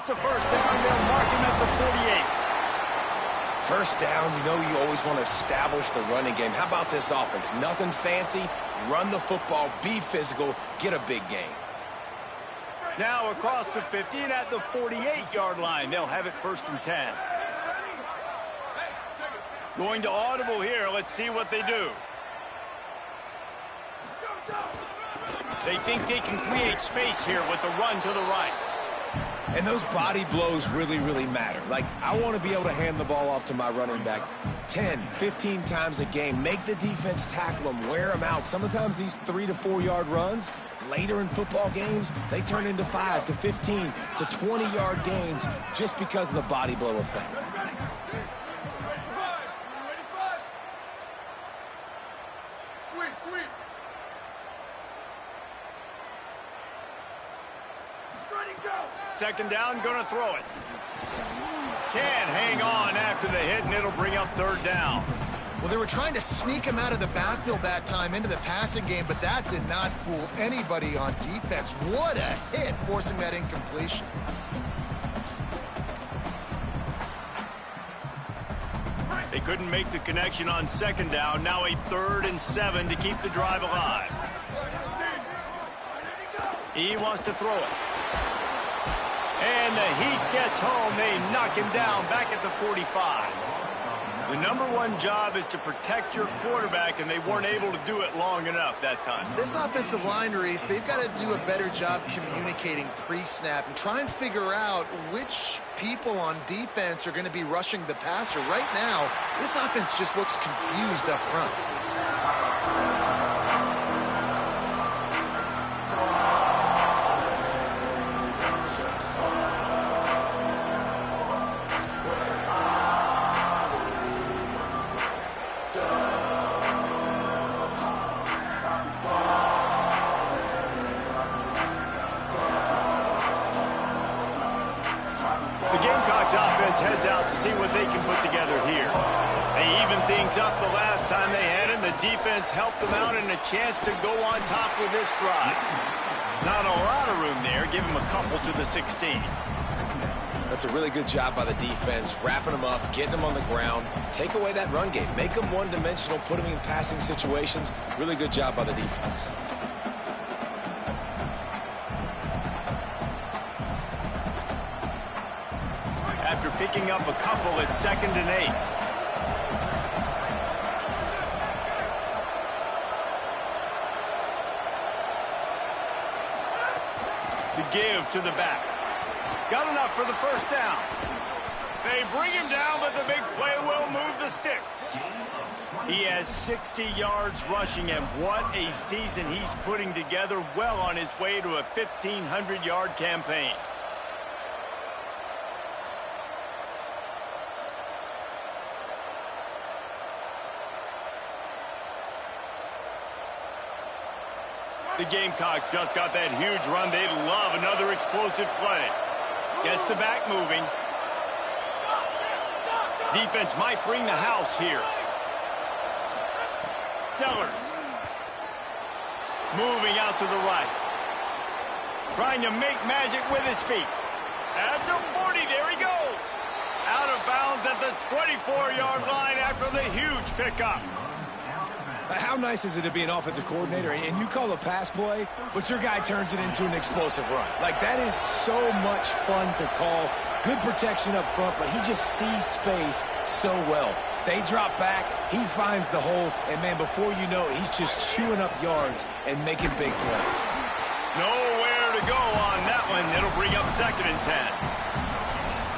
It's a first down. They'll mark him at the 48. First down, you know you always want to establish the running game. How about this offense? Nothing fancy. Run the football, be physical, get a big gain. Now across the 50 and at the 48-yard line. They'll have it first and 10. Going to audible here. Let's see what they do. They think they can create space here with a run to the right. And those body blows really, really matter. Like, I want to be able to hand the ball off to my running back 10, 15 times a game. Make the defense tackle them, wear them out. Sometimes these 3 to 4 yard runs, later in football games, they turn into 5 to 15 to 20-yard gains just because of the body blow effect. Second down, going to throw it. Can't hang on after the hit, and it'll bring up third down. Well, they were trying to sneak him out of the backfield that time into the passing game, but that did not fool anybody on defense. What a hit, forcing that incompletion. They couldn't make the connection on second down. Now a 3rd and 7 to keep the drive alive. He wants to throw it. And the heat gets home. They knock him down back at the 45. The #1 job is to protect your quarterback, and they weren't able to do it long enough that time. This offensive line, Reese, they've got to do a better job communicating pre-snap and try and figure out which people on defense are going to be rushing the passer. Right now, this offense just looks confused up front. Heads out to see what they can put together here. They evened things up the last time they had it, and the defense helped them out and a chance to go on top with this drive. Not a lot of room there. Give them a couple to the 16. That's a really good job by the defense, wrapping them up, getting them on the ground. Take away that run game. Make them one-dimensional, put them in passing situations. Really good job by the defense. After picking up a couple, it's 2nd and 8. The give to the back. Got enough for the first down. They bring him down, but the big play will move the sticks. He has 60 yards rushing, and what a season he's putting together, well on his way to a 1,500-yard campaign. The Gamecocks just got that huge run. They'd love another explosive play. Gets the back moving. Defense might bring the house here. Sellers. Moving out to the right. Trying to make magic with his feet. At the 40, there he goes. Out of bounds at the 24-yard line after the huge pickup. How nice is it to be an offensive coordinator and you call a pass play, but your guy turns it into an explosive run? Like, that is so much fun to call. Good protection up front, but he just sees space so well. They drop back, he finds the holes, and then before you know it, he's just chewing up yards and making big plays. Nowhere to go on that one. It'll bring up 2nd and 10.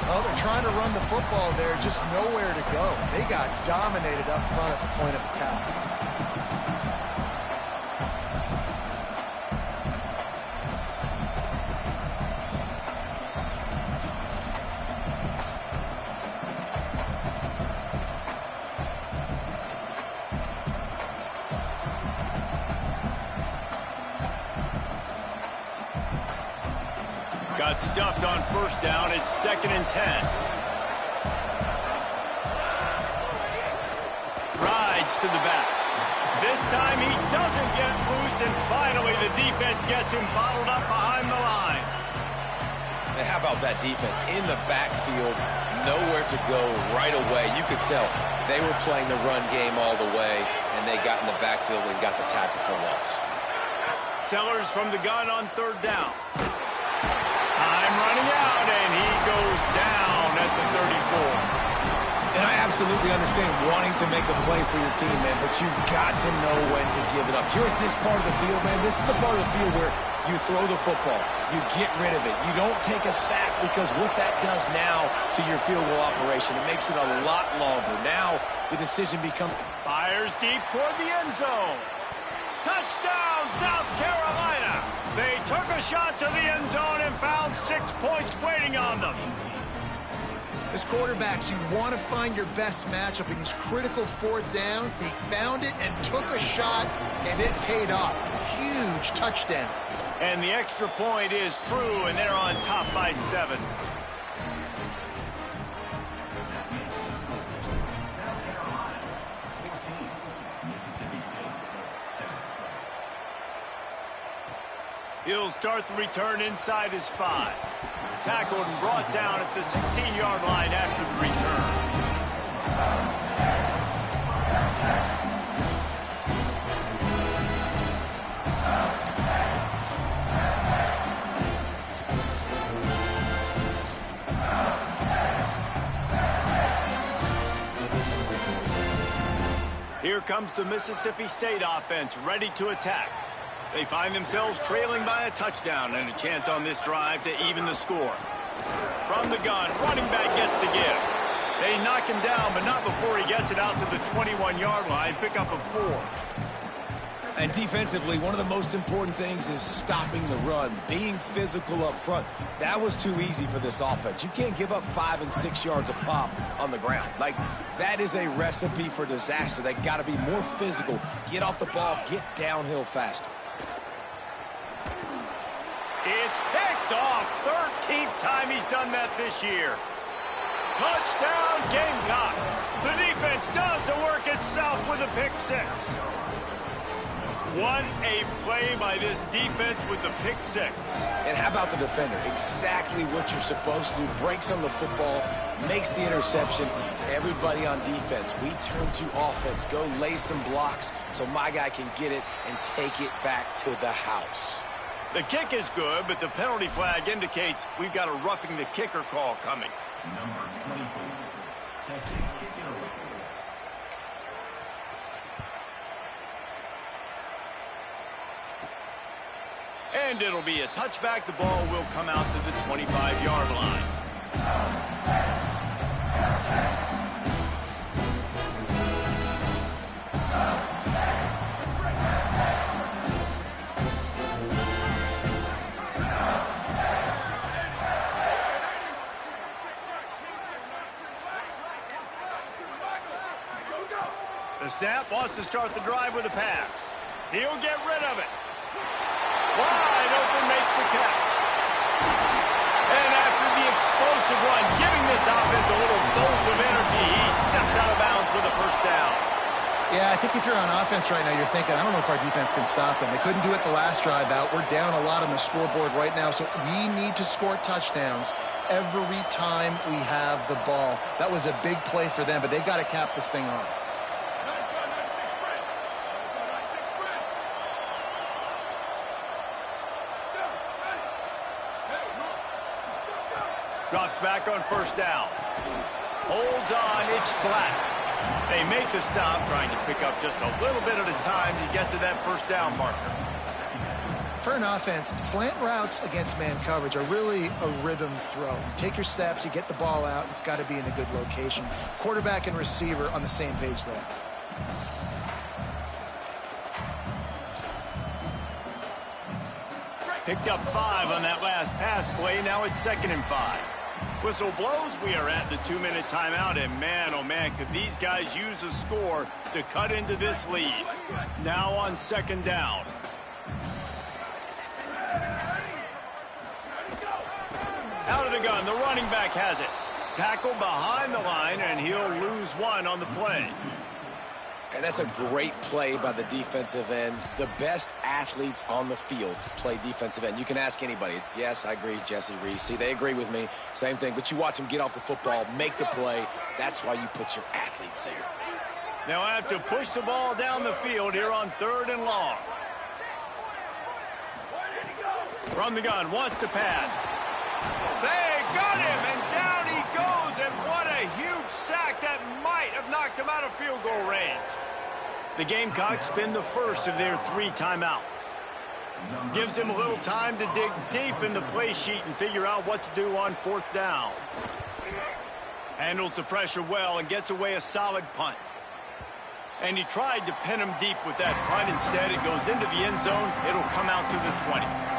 Oh, they're trying to run the football there, just nowhere to go. They got dominated up front at the point of attack. Got stuffed on first down. It's 2nd and 10. Rides to the back. This time he doesn't get loose, and finally the defense gets him bottled up behind the line. And how about that defense in the backfield, nowhere to go right away. You could tell they were playing the run game all the way, and they got in the backfield and got the tackle for once. Sellers from the gun on third down. Time running out, and he goes down at the 34. And I absolutely understand wanting to make a play for your team, man, but you've got to know when to give it up. You're at this part of the field, man. This is the part of the field where you throw the football. You get rid of it. You don't take a sack, because what that does now to your field goal operation, it makes it a lot longer. Now the decision becomes... Fires deep toward the end zone. Touchdown, South Carolina. They took a shot to the end zone and found 6 points waiting on them. As quarterbacks, you want to find your best matchup in these critical fourth downs. They found it and took a shot, and it paid off. Huge touchdown. And the extra point is true, and they're on top by 7. He'll start the return inside his 5. Tackled and brought down at the 16-yard line after the return. Here comes the Mississippi State offense, ready to attack. They find themselves trailing by a touchdown and a chance on this drive to even the score. From the gun, running back gets to give. They knock him down, but not before he gets it out to the 21-yard line, pick up a 4. And defensively, one of the most important things is stopping the run, being physical up front. That was too easy for this offense. You can't give up 5 and 6 yards a pop on the ground. Like, that is a recipe for disaster. They got to be more physical, get off the ball, get downhill faster. It's picked off. 13th time he's done that this year. Touchdown, Gamecocks. The defense does the work itself with a pick 6. What a play by this defense with the pick 6. And how about the defender? Exactly what you're supposed to do. Breaks on the football, makes the interception. Everybody on defense, we turn to offense. Go lay some blocks so my guy can get it and take it back to the house. The kick is good, but the penalty flag indicates we've got a roughing the kicker call coming. Number 24, second kicker away. And it'll be a touchback. The ball will come out to the 25-yard line. The snap wants to start the drive with a pass. He'll get rid of it. Wide open makes the catch. And after the explosive run, giving this offense a little bolt of energy, he steps out of bounds with a first down. Yeah, I think if you're on offense right now, you're thinking, I don't know if our defense can stop them. They couldn't do it the last drive out. We're down a lot on the scoreboard right now, so we need to score touchdowns every time we have the ball. That was a big play for them, but they got to cap this thing off. Drops back on first down. Holds on, it's flat. They make the stop, trying to pick up just a little bit at a time to get to that first down marker. For an offense, slant routes against man coverage are really a rhythm throw. You take your steps, you get the ball out, it's got to be in a good location. Quarterback and receiver on the same page there. Picked up 5 on that last pass play. Now it's 2nd and 5. Whistle blows. We are at the 2-minute timeout. And man, oh man, could these guys use a score to cut into this lead. Now on 2nd down. Out of the gun. The running back has it. Tackled behind the line, and he'll lose 1 on the play. And that's a great play by the defensive end. The best athletes on the field play defensive end. You can ask anybody. Yes, I agree, Jesse Reese. See, they agree with me. Same thing. But you watch them get off the football, make the play. That's why you put your athletes there. They'll have to push the ball down the field here on 3rd and long. From the gun, wants to pass. They got him, and down he goes, and what a huge sack that might have knocked him out of field goal range. The Gamecocks spin the first of their 3 timeouts. Gives him a little time to dig deep in the play sheet and figure out what to do on 4th down. Handles the pressure well and gets away a solid punt. And he tried to pin him deep with that punt. Instead, it goes into the end zone. It'll come out to the 20.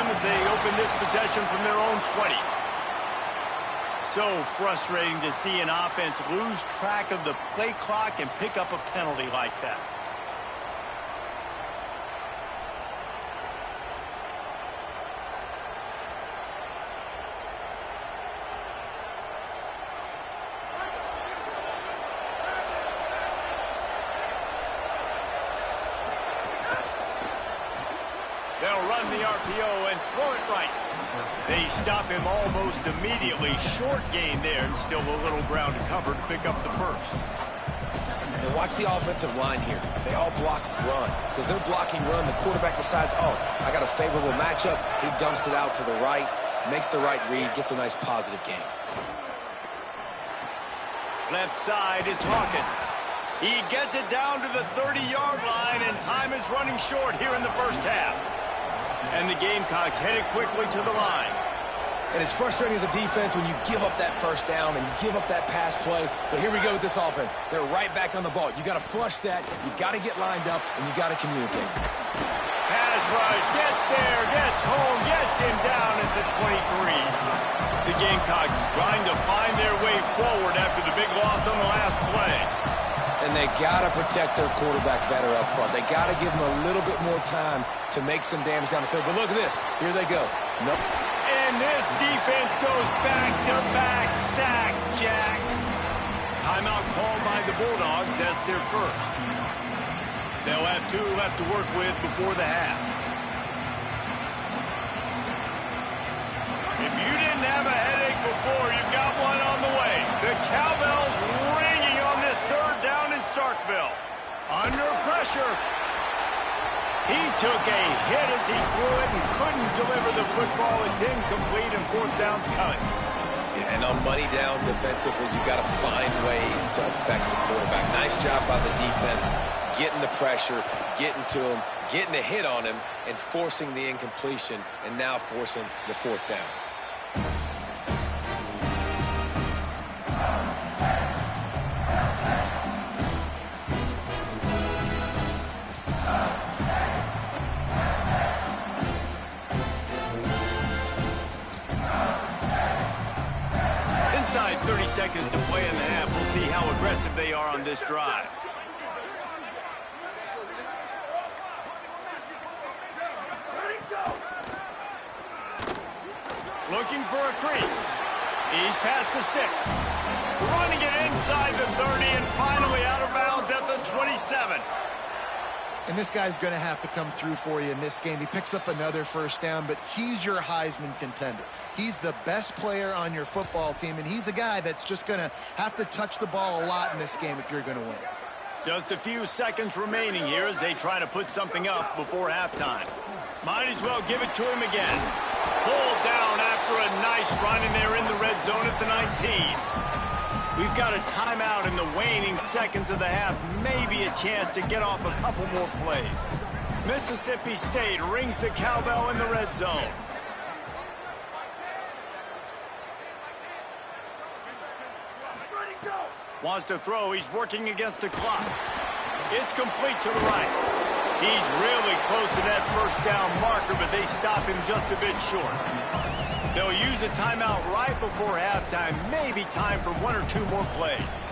As they open this possession from their own 20. So frustrating to see an offense lose track of the play clock and pick up a penalty like that. They'll run the RPO and throw it right. They stop him almost immediately. Short gain there, and still a little ground to cover to pick up the first. And watch the offensive line here. They all block run. Because they're blocking run, the quarterback decides, oh, I got a favorable matchup. He dumps it out to the right, makes the right read, gets a nice positive gain. Left side is Hawkins. He gets it down to the 30-yard line, and time is running short here in the first half. And the Gamecocks headed quickly to the line. And it's frustrating as a defense when you give up that first down and you give up that pass play. But here we go with this offense. They're right back on the ball. You got to flush that. You got to get lined up, and you got to communicate. Pass rush, gets there, gets home, gets him down at the 23. The Gamecocks trying to find their way forward after the big loss on the last play. And they got to protect their quarterback better up front. They got to give him a little bit more time to make some damage down the field. But look at this. Here they go. Nope. And this defense goes back-to-back sack, Jack. Timeout called by the Bulldogs. That's their first. They'll have 2 left to work with before the half. If you didn't have a headache before, you've got one on the way. The cowbell's ringing on this 3rd down in Starkville. Under pressure. He took a hit as he threw it and couldn't deliver the football. It's incomplete, and 4th down's coming. Yeah, and on money down defensively, you got to find ways to affect the quarterback. Nice job by the defense, getting the pressure, getting to him, getting a hit on him, and forcing the incompletion, and now forcing the 4th down. Inside 30 seconds to play in the half. We'll see how aggressive they are on this drive. Looking for a crease. He's past the sticks. Running it inside the 30 and finally out of bounds at the 27. And this guy's going to have to come through for you in this game. He picks up another first down, but he's your Heisman contender. He's the best player on your football team, and he's a guy that's just going to have to touch the ball a lot in this game if you're going to win. Just a few seconds remaining here as they try to put something up before halftime. Might as well give it to him again. Pulled down after a nice run, and they're in the red zone at the 19. We've got a timeout in the waning seconds of the half. Maybe a chance to get off a couple more plays. Mississippi State rings the cowbell in the red zone. Wants to throw. He's working against the clock. It's complete to the right. He's really close to that first down marker, but they stop him just a bit short. They'll use a timeout right before halftime, maybe time for one or two more plays.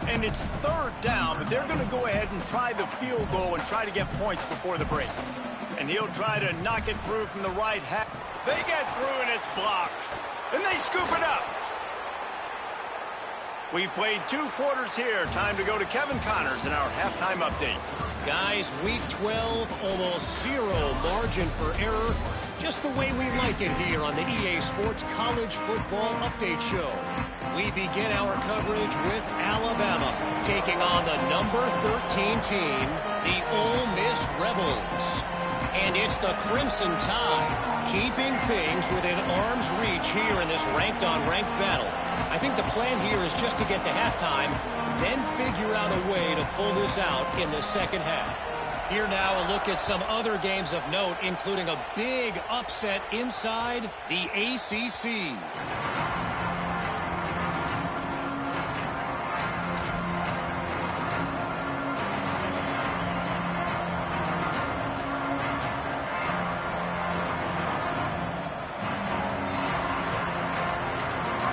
And it's third down, but they're going to go ahead and try the field goal and try to get points before the break. And he'll try to knock it through from the right half. They get through and it's blocked. And they scoop it up. We've played 2 quarters here. Time to go to Kevin Connors in our halftime update. Guys, week 12, almost 0 margin for error. Just the way we like it here on the EA Sports College Football Update Show. We begin our coverage with Alabama taking on the number 13 team, the Ole Miss Rebels. And it's the Crimson Tide keeping things within arm's reach here in this ranked-on-ranked battle. I think the plan here is just to get to halftime, then figure out a way to pull this out in the second half. Here now a look at some other games of note, including a big upset inside the ACC.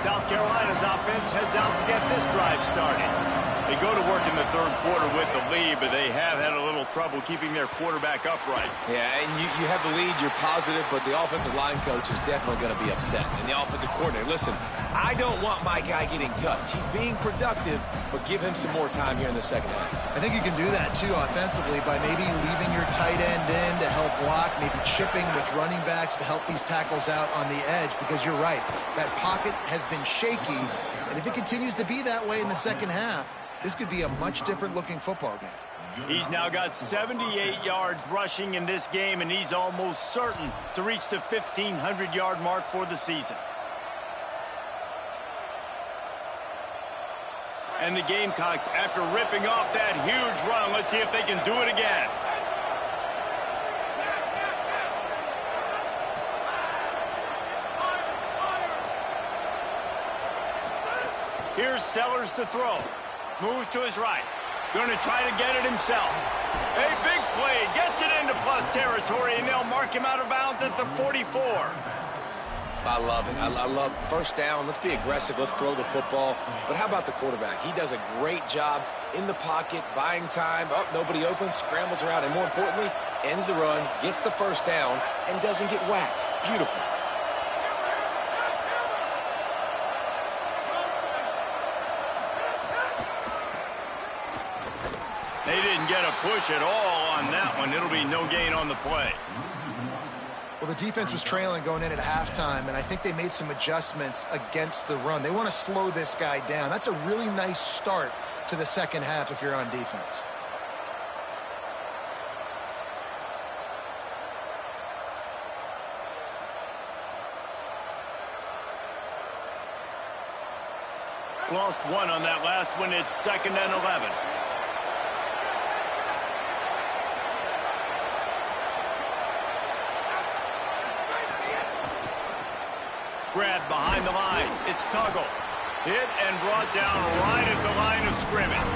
South Carolina's offense heads out to get this drive started. They go to work in the third quarter with the lead, but they have had a little trouble keeping their quarterback upright. Yeah, and you have the lead, you're positive, but the offensive line coach is definitely going to be upset. And the offensive coordinator, listen, I don't want my guy getting touched. He's being productive, but give him some more time here in the second half. I think you can do that, too, offensively, by maybe leaving your tight end in to help block, maybe chipping with running backs to help these tackles out on the edge, because you're right. That pocket has been shaky, and if it continues to be that way in the second half, this could be a much different-looking football game. He's now got 78 yards rushing in this game, and he's almost certain to reach the 1,500-yard mark for the season. And the Gamecocks, after ripping off that huge run, let's see if they can do it again. Here's Sellers to throw. Moves to his right. Going to try to get it himself. A big play. Gets it into plus territory, and they'll mark him out of bounds at the 44. I love it. I love first down. Let's be aggressive. Let's throw the football. But how about the quarterback? He does a great job in the pocket, buying time. Oh, nobody open, scrambles around, and more importantly, ends the run, gets the first down, and doesn't get whacked. Beautiful. They didn't get a push at all on that one. It'll be no gain on the play. Well, the defense was trailing going in at halftime, and I think they made some adjustments against the run. They want to slow this guy down. That's a really nice start to the second half if you're on defense. Lost one on that last one. It's 2nd and 11. Grabbed behind the line. It's Tuggle. Hit and brought down right at the line of scrimmage.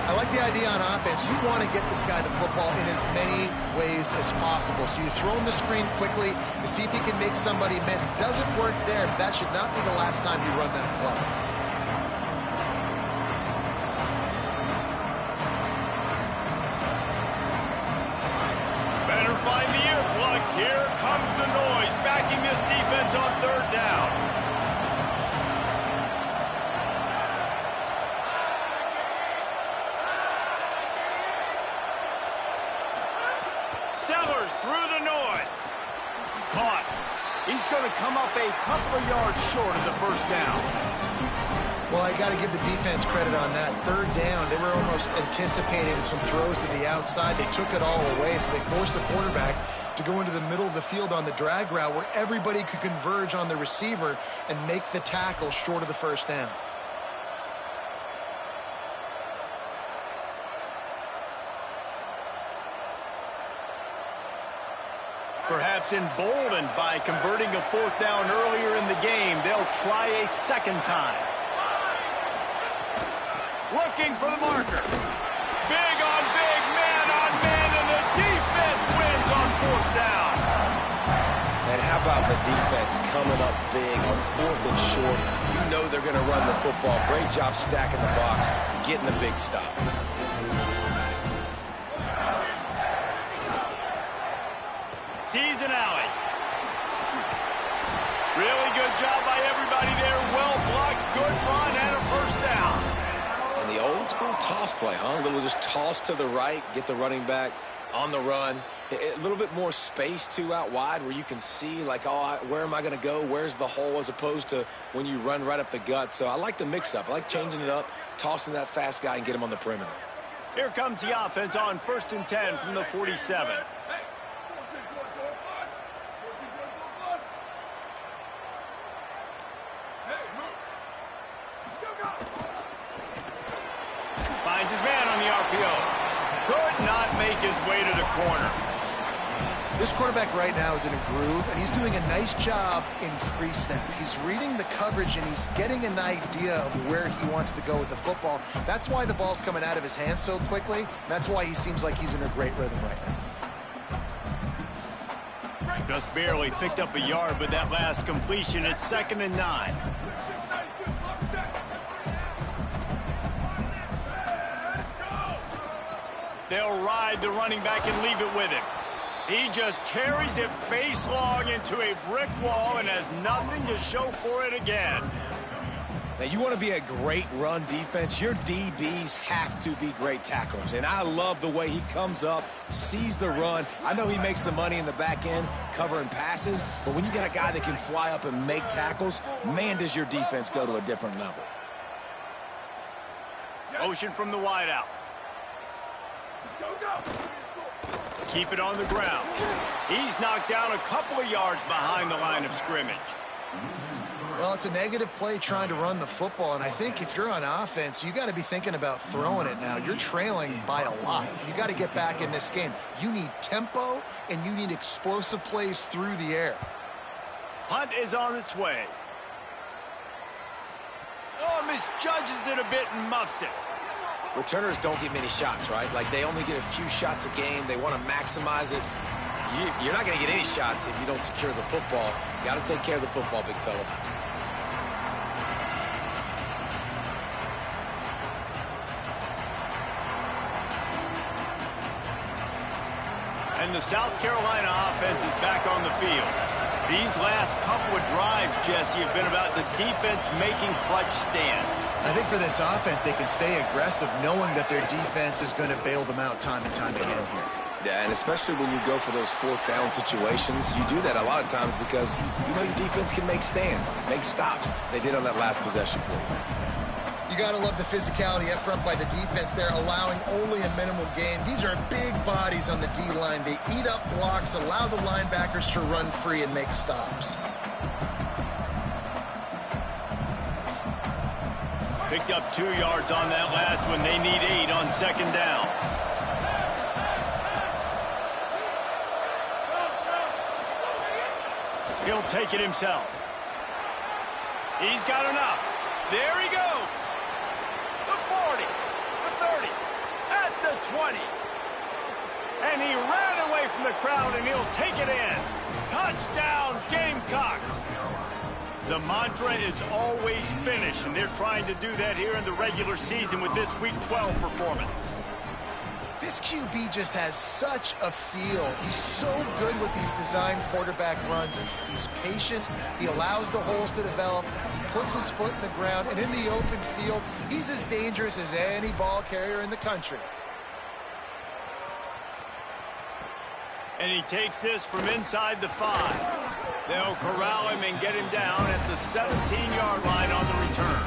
I like the idea on offense. You want to get this guy the football in as many ways as possible. So you throw him the screen quickly to see if he can make somebody miss. Doesn't work there, but that should not be the last time you run that play. Better find the earplugs. Here comes the noise, backing this defense on 3rd down. Sellers through the noise. Caught. He's going to come up a couple of yards short of the first down. Well, I got to give the defense credit on that. 3rd down, they were almost anticipating some throws to the outside. They took it all away, so they forced the quarterback to go into the middle of the field on the drag route where everybody could converge on the receiver and make the tackle short of the first down. Perhaps emboldened by converting a fourth down earlier in the game, they'll try a second time. Looking for the marker. Big on big, man on man, and the defense wins on fourth down. And how about the defense coming up big on fourth and short? You know they're going to run the football. Great job stacking the box, getting the big stop. Sees an alley. Really good job by everybody there. Well blocked, good run, and a first down. And the old school toss play, huh? A little just toss to the right, get the running back on the run. A little bit more space, too, out wide where you can see, like, oh, where am I going to go? Where's the hole, as opposed to when you run right up the gut. So I like the mix-up. I like changing it up, tossing that fast guy and get him on the perimeter. Here comes the offense on 1st and 10 from the 47. Finds his man on the RPO. Could not make his way to the corner. This quarterback right now is in a groove, and he's doing a nice job in pre-snap. He's reading the coverage, and he's getting an idea of where he wants to go with the football. That's why the ball's coming out of his hands so quickly. That's why he seems like he's in a great rhythm right now. Just barely picked up a yard with that last completion. It's 2nd and 9. They'll ride the running back and leave it with him. He just carries it face long into a brick wall and has nothing to show for it again. Now, you want to be a great run defense, your DBs have to be great tacklers. And I love the way he comes up, sees the run. I know he makes the money in the back end covering passes, but when you got a guy that can fly up and make tackles, man, does your defense go to a different level. Motion from the wideout. Keep it on the ground. He's knocked down a couple of yards behind the line of scrimmage. Well, it's a negative play trying to run the football, and I think if you're on offense, you got to be thinking about throwing it now. You're trailing by a lot. You got to get back in this game. You need tempo, and you need explosive plays through the air. Punt is on its way. Oh, misjudges it a bit and muffs it. Returners don't get many shots, right? Like, they only get a few shots a game. They want to maximize it. You're not going to get any shots if you don't secure the football. Got to take care of the football, big fella. And the South Carolina offense is back on the field. These last couple of drives, Jesse, have been about the defense making clutch stand. I think for this offense, they can stay aggressive knowing that their defense is going to bail them out time and time again here. Yeah, and especially when you go for those fourth down situations, you do that a lot of times because you know your defense can make stands, make stops. They did on that last possession for you. You got to love the physicality up front by the defense there, allowing only a minimal gain. These are big bodies on the D-line. They eat up blocks, allow the linebackers to run free and make stops. Picked up 2 yards on that last one. They need 8 on 2nd down. He'll take it himself. He's got enough. There he goes. The 40, the 30, at the 20. And he ran away from the crowd, and he'll take it in. Touchdown, Gamecocks. The mantra is always finish, and they're trying to do that here in the regular season with this Week 12 performance. This QB just has such a feel. He's so good with these design quarterback runs. He's patient. He allows the holes to develop. He puts his foot in the ground, and in the open field, he's as dangerous as any ball carrier in the country. And he takes this from inside the 5. They'll corral him and get him down at the 17-yard line on the return.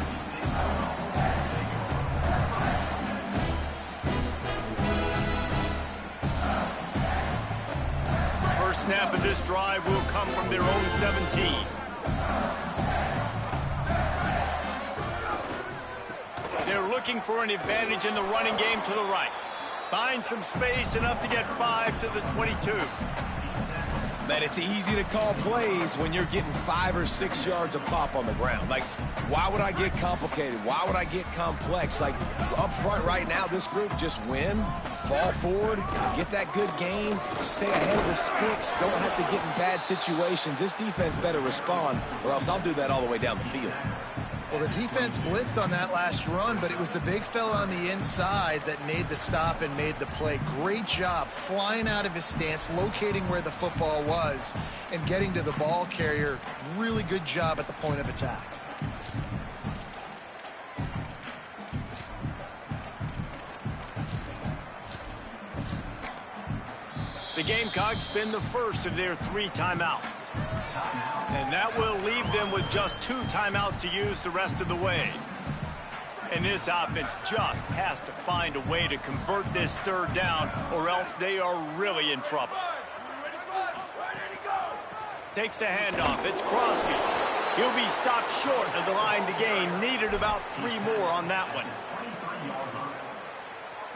First snap of this drive will come from their own 17. They're looking for an advantage in the running game to the right. Find some space enough to get 5 to the 22. Man, it's easy to call plays when you're getting 5 or 6 yards a pop on the ground. Like, why would I get complicated? Why would I get complex? Like, up front right now, this group just win, fall forward, get that good gain, stay ahead of the sticks, don't have to get in bad situations. This defense better respond, or else I'll do that all the way down the field. Well, the defense blitzed on that last run, but it was the big fella on the inside that made the stop and made the play. Great job flying out of his stance, locating where the football was, and getting to the ball carrier. Really good job at the point of attack. The Gamecocks spend the first of their 3 timeouts. And that will leave them with just 2 timeouts to use the rest of the way. And this offense just has to find a way to convert this 3rd down, or else they are really in trouble. Takes the handoff. It's Crosby. He'll be stopped short of the line to gain. Needed about 3 more on that one.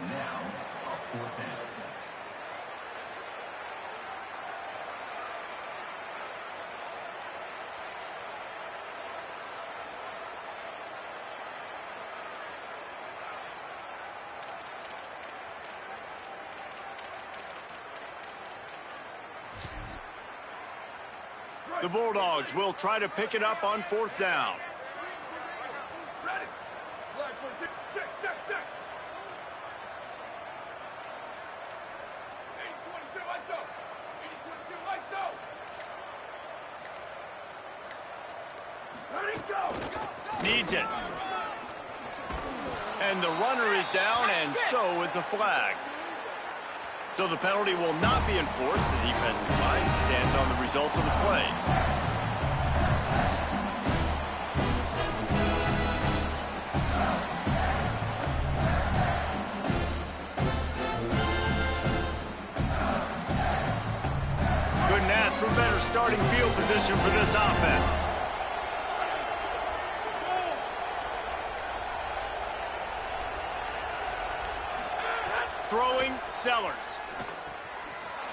Now, a 4th down. The Bulldogs will try to pick it up on 4th down. Ready. Line for check, check, check, check. 80-22, ISO. 80-22, ISO. Ready, go. Needs it. And the runner is down, and so is a flag. So the penalty will not be enforced. The defense declines and stands on the result of the play. Couldn't ask for better starting field position for this offense. Throwing, Sellers.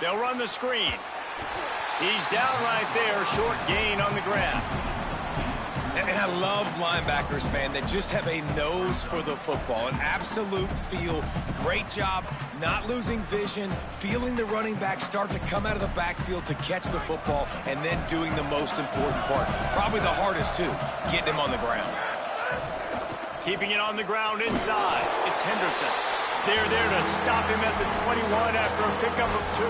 They'll run the screen. He's down right there, short gain on the grab. And I love linebackers, man, that just have a nose for the football, an absolute feel. Great job not losing vision, feeling the running back start to come out of the backfield to catch the football, and then doing the most important part. Probably the hardest, too, getting him on the ground. Keeping it on the ground inside. It's Henderson. They're there to stop him at the 21 after a pickup of 2.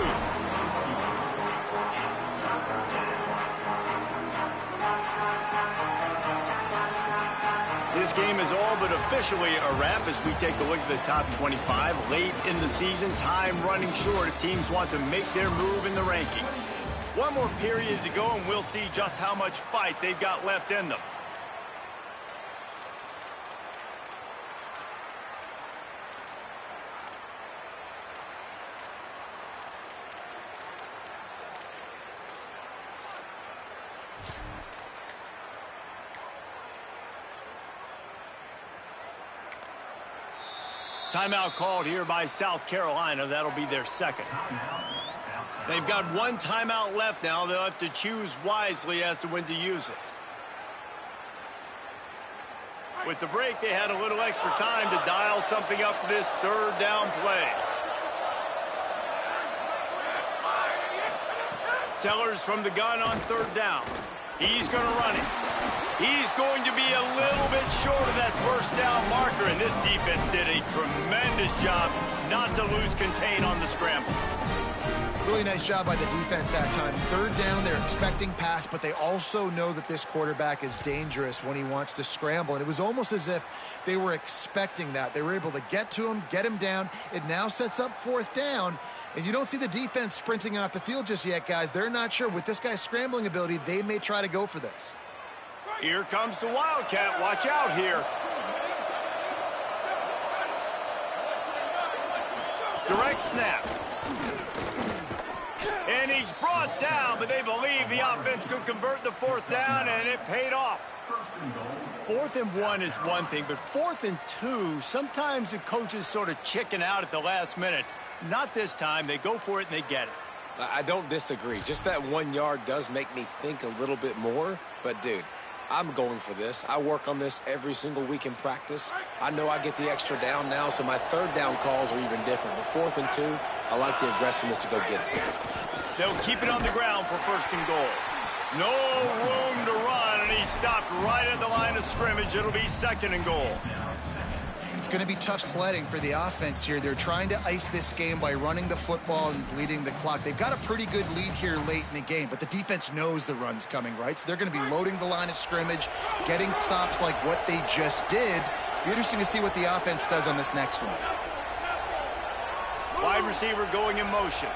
This game is all but officially a wrap as we take a look at the top 25. Late in the season, time running short if teams want to make their move in the rankings. One more period to go and we'll see just how much fight they've got left in them. Timeout called here by South Carolina. That'll be their 2nd. They've got 1 timeout left now. They'll have to choose wisely as to when to use it. With the break, they had a little extra time to dial something up for this 3rd down play. Sellers from the gun on 3rd down. He's going to run it. He's going to be a little bit short of that 1st down marker, and this defense did a tremendous job not to lose contain on the scramble. Really nice job by the defense that time. 3rd down, they're expecting pass, but they also know that this quarterback is dangerous when he wants to scramble. And it was almost as if they were expecting that. They were able to get to him, get him down. It now sets up 4th down. And you don't see the defense sprinting off the field just yet, guys. They're not sure. With this guy's scrambling ability, they may try to go for this. Here comes the Wildcat. Watch out here. Direct snap. And he's brought down, but they believe the offense could convert the 4th down, and it paid off. 4th and 1 is one thing, but 4th and 2, sometimes the coaches sort of chicken out at the last minute. Not this time. They go for it, and they get it. I don't disagree. Just that 1 yard does make me think a little bit more. But, dude, I'm going for this. I work on this every single week in practice. I know I get the extra down now, so my third down calls are even different. But 4th and 2, I like the aggressiveness to go get it. They'll keep it on the ground for 1st and goal. No room to run, and he stopped right at the line of scrimmage. It'll be 2nd and goal. It's going to be tough sledding for the offense here. They're trying to ice this game by running the football and bleeding the clock. They've got a pretty good lead here late in the game, but the defense knows the run's coming, right? So they're going to be loading the line of scrimmage, getting stops like what they just did. Be interesting to see what the offense does on this next one. Wide receiver going in motion.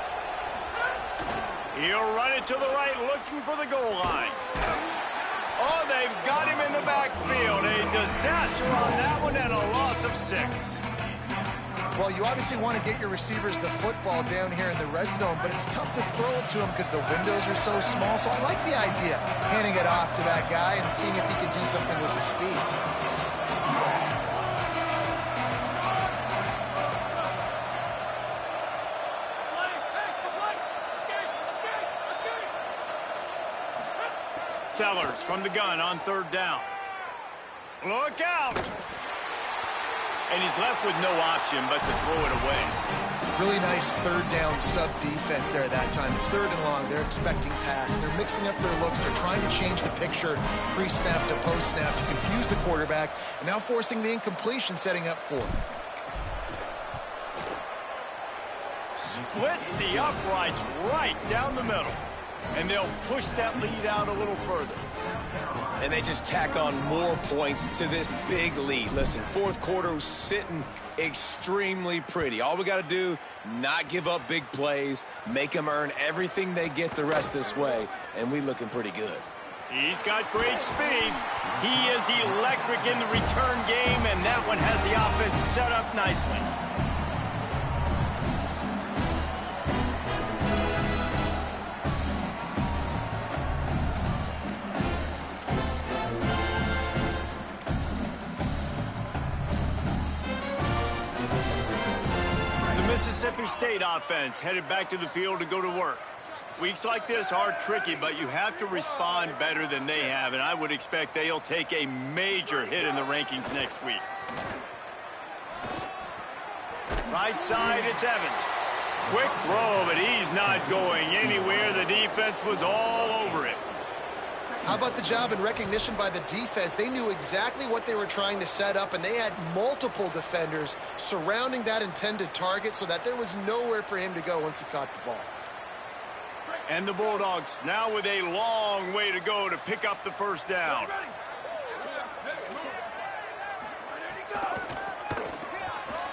He'll run it to the right, looking for the goal line. Oh, they've got him in the backfield. A disaster on that one and a loss of 6. Well, you obviously want to get your receivers the football down here in the red zone, but it's tough to throw it to them because the windows are so small. So I like the idea, handing it off to that guy and seeing if he can do something with the speed. Sellers from the gun on 3rd down. Look out! And he's left with no option but to throw it away. Really nice 3rd down sub defense there that time. It's 3rd and long. They're expecting pass. They're mixing up their looks. They're trying to change the picture pre-snap to post-snap to confuse the quarterback, and now forcing the incompletion, setting up 4th. Splits the uprights right down the middle. And they'll push that lead out a little further. And they just tack on more points to this big lead. Listen, 4th quarter was sitting extremely pretty. All we got to do, not give up big plays, make them earn everything they get the rest this way, and we looking pretty good. He's got great speed. He is electric in the return game, and that one has the offense set up nicely. Mississippi State offense headed back to the field to go to work. Weeks like this are tricky, but you have to respond better than they have, and I would expect they'll take a major hit in the rankings next week. Right side, it's Evans. Quick throw, but he's not going anywhere. The defense was all over him. How about the job and recognition by the defense? They knew exactly what they were trying to set up, and they had multiple defenders surrounding that intended target so that there was nowhere for him to go once he caught the ball. And the Bulldogs now with a long way to go to pick up the 1st down.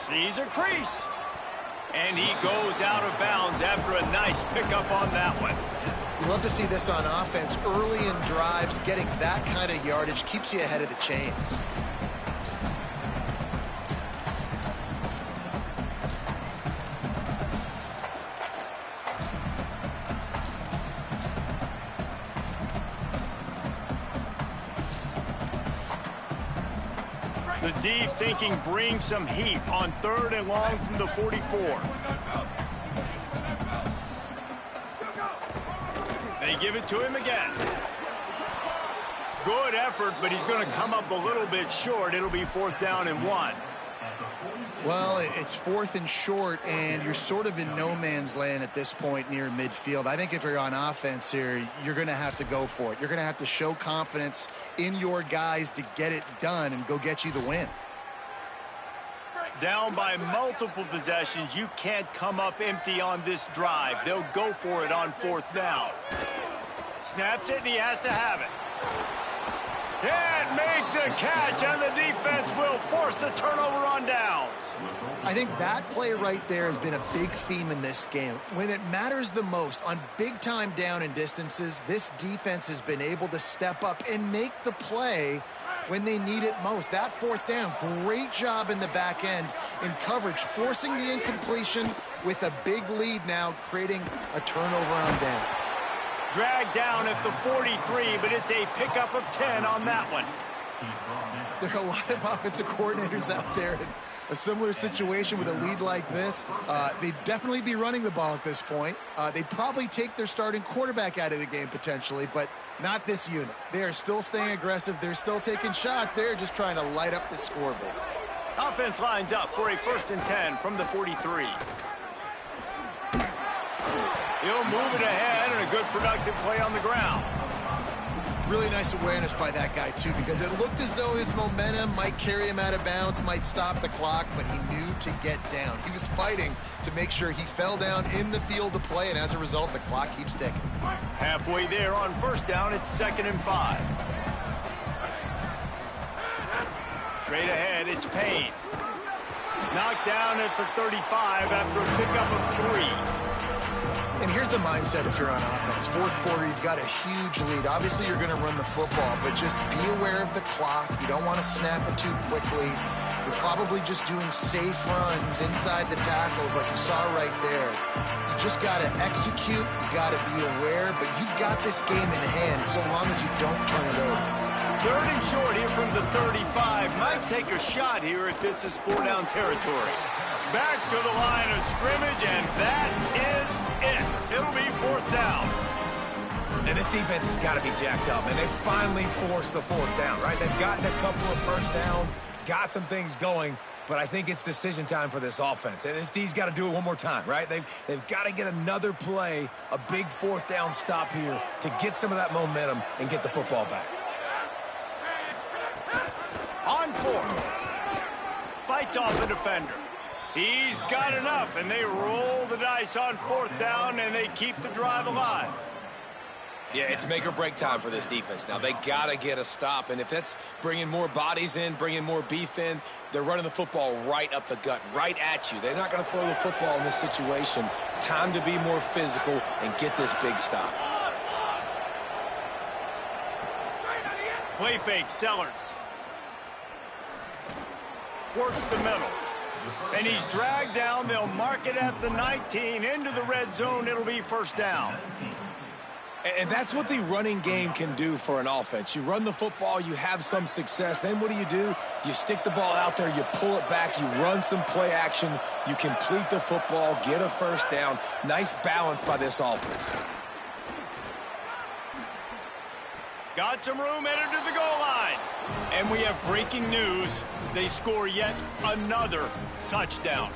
Sees a crease. And he goes out of bounds after a nice pickup on that one. You love to see this on offense. Early in drives, getting that kind of yardage keeps you ahead of the chains. The D thinking bring some heat on 3rd and long from the 44. They give it to him again. Good effort, but he's going to come up a little bit short. It'll be 4th down and 1. Well, it's 4th and short, and you're sort of in no man's land at this point near midfield. I think if you're on offense here, you're going to have to go for it. You're going to have to show confidence in your guys to get it done and go get you the win. Down by multiple possessions, you can't come up empty on this drive. They'll go for it on 4th down. Snaps it, and he has to have it. Can't make the catch, and the defense will force the turnover on downs. I think that play right there has been a big theme in this game. When it matters the most, on big-time down and distances, this defense has been able to step up and make the play when they need it most. That 4th down, great job in the back end in coverage, forcing the incompletion with a big lead now, creating a turnover on downs. Dragged down at the 43, but it's a pickup of 10 on that one. There are a lot of offensive coordinators out there in a similar situation with a lead like this. They'd definitely be running the ball at this point. They'd probably take their starting quarterback out of the game potentially, but not this unit. They are still staying aggressive. They're still taking shots. They're just trying to light up the scoreboard. Offense lines up for a 1st and 10 from the 43. He'll move it ahead, and a good productive play on the ground. Really nice awareness by that guy, too, because it looked as though his momentum might carry him out of bounds, might stop the clock, but he knew to get down. He was fighting to make sure he fell down in the field to play, and as a result, the clock keeps ticking. Halfway there on 1st down, it's 2nd and 5. Straight ahead, it's Payne. Knocked down at the 35 after a pickup of 3. And here's the mindset if you're on offense. 4th quarter, you've got a huge lead. Obviously, you're going to run the football, but just be aware of the clock. You don't want to snap it too quickly. You're probably just doing safe runs inside the tackles like you saw right there. You just got to execute. You got to be aware, but you've got this game in hand so long as you don't turn it over. 3rd and short here from the 35. Might take a shot here if this is 4-down territory. Back to the line of scrimmage, and that is it. It'll be 4th down. And this defense has got to be jacked up, and they finally forced the 4th down, right? They've gotten a couple of 1st downs, got some things going, but I think it's decision time for this offense. And this D's got to do it one more time, right? They've got to get another play, a big 4th down stop here to get some of that momentum and get the football back. On 4th. Fights off the defender. He's got enough, and they roll the dice on 4th down, and they keep the drive alive. Yeah, it's make or break time for this defense. Now, they got to get a stop, and if that's bringing more bodies in, bringing more beef in, they're running the football right up the gut, right at you. They're not going to throw the football in this situation. Time to be more physical and get this big stop. Play fake, Sellers. Works the middle. And he's dragged down. They'll mark it at the 19. Into the red zone. It'll be 1st down. And that's what the running game can do for an offense. You run the football, you have some success. Then what do? You stick the ball out there, you pull it back, you run some play action, you complete the football, get a 1st down. Nice balance by this offense. Got some room, headed to the goal line. And we have breaking news. They score yet another touchdown.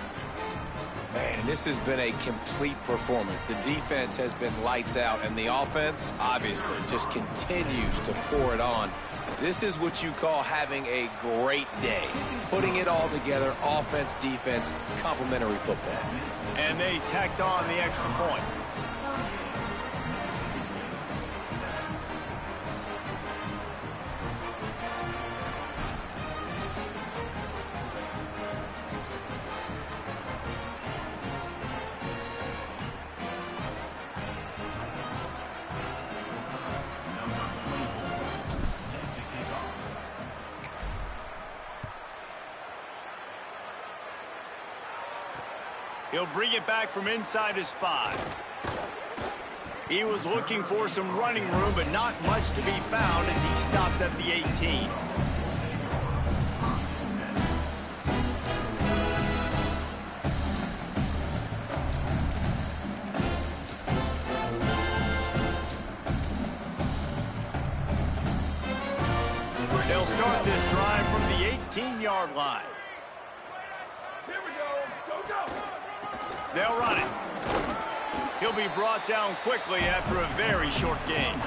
Man, this has been a complete performance. The defense has been lights out, and the offense, obviously, just continues to pour it on. This is what you call having a great day. Putting it all together, offense, defense, complementary football. And they tacked on the extra point. He'll bring it back from inside his 5. He was looking for some running room, but not much to be found as he stopped at the 18. They'll start this drive from the 18-yard line. Here we go. Go, go. They'll run it. He'll be brought down quickly after a very short game.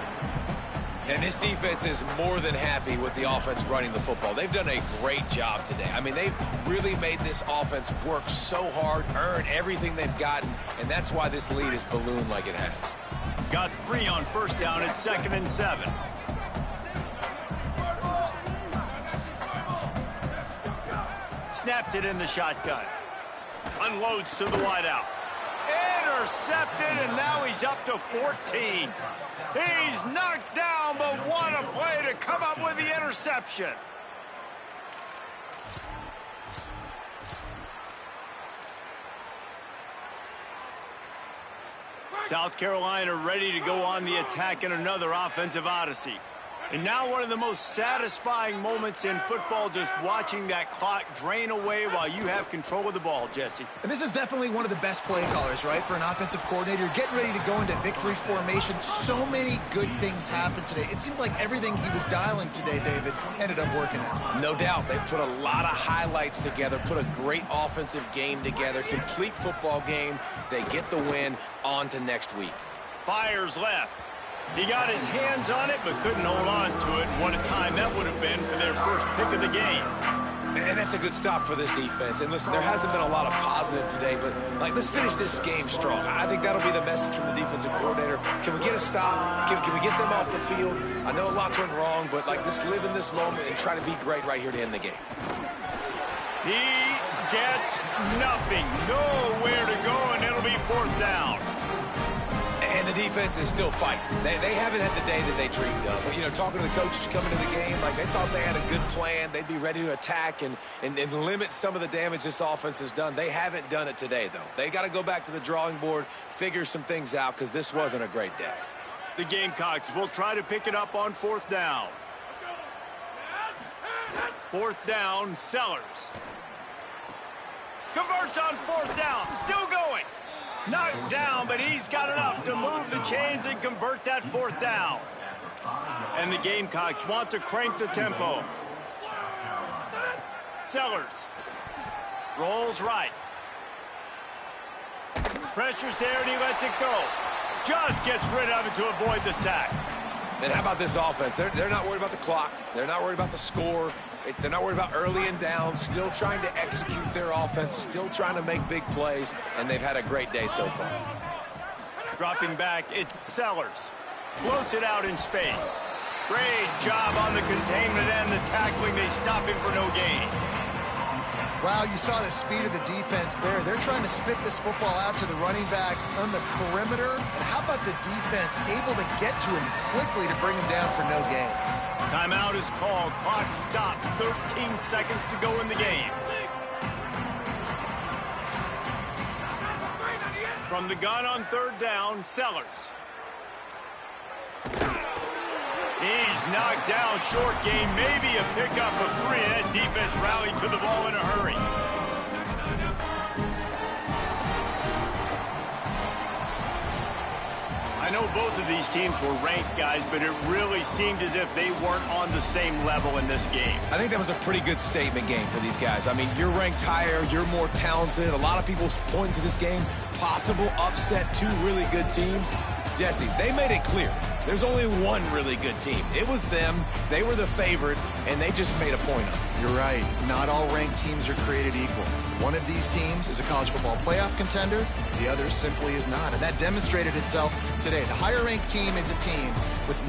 And this defense is more than happy with the offense running the football. They've done a great job today. I mean, they've really made this offense work so hard, earn everything they've gotten, and that's why this lead is ballooned like it has. Got 3 on 1st down at 2nd and 7. Snaps it in the shotgun. Unloads to the wideout. Intercepted, and now he's up to 14. He's knocked down, but what a play to come up with the interception. South Carolina ready to go on the attack in another offensive odyssey. And now one of the most satisfying moments in football, just watching that clock drain away while you have control of the ball, Jesse. And this is definitely one of the best play callers, right, for an offensive coordinator. Getting ready to go into victory formation. So many good things happened today. It seemed like everything he was dialing today, David, ended up working out. No doubt. They've put a lot of highlights together, put a great offensive game together, complete football game. They get the win. On to next week. Fires left. He got his hands on it, but couldn't hold on to it. What a time that would have been for their first pick of the game. And that's a good stop for this defense. And listen, there hasn't been a lot of positive today, but let's finish this game strong. I think that'll be the message from the defensive coordinator. Can we get a stop? Can we get them off the field? I know lots went wrong, but let's live in this moment and try to be great right here to end the game. He gets nothing. Nowhere to go, and it'll be 4th down. And the defense is still fighting. They haven't had the day that they dreamed of. But, talking to the coaches coming to the game, they thought they had a good plan. They'd be ready to attack and limit some of the damage this offense has done. They haven't done it today, though. They got to go back to the drawing board, figure some things out, because this wasn't a great day. The Gamecocks will try to pick it up on 4th down. 4th down, Sellers. Converts on 4th down. Still going. Knocked down, but he's got enough to move the chains and convert that 4th down. And the Gamecocks want to crank the tempo. Sellers. Rolls right. Pressure's there, and he lets it go. Just gets rid of it to avoid the sack. And how about this offense? They're not worried about the clock. They're not worried about the score. They're not worried about early and down. Still trying to execute their offense. Still trying to make big plays. And they've had a great day so far. Dropping back, it's Sellers. Floats it out in space. Great job on the containment and the tackling. They stop him for no gain. Wow, you saw the speed of the defense there. They're trying to spit this football out to the running back on the perimeter. And how about the defense able to get to him quickly to bring him down for no gain? Timeout is called. Clock stops. 13 seconds to go in the game. From the gun on 3rd down, Sellers. He's knocked down, short game, maybe a pickup of 3. That defense rallied to the ball in a hurry. I know both of these teams were ranked, guys, but it really seemed as if they weren't on the same level in this game. I think that was a pretty good statement game for these guys. I mean, you're ranked higher, you're more talented. A lot of people point to this game, possible upset, 2 really good teams. Jesse, they made it clear. There's only one really good team. It was them. They were the favorite, and they just made a point of it. You're right. Not all ranked teams are created equal. One of these teams is a college football playoff contender. The other simply is not. And that demonstrated itself today. The higher ranked team is a team with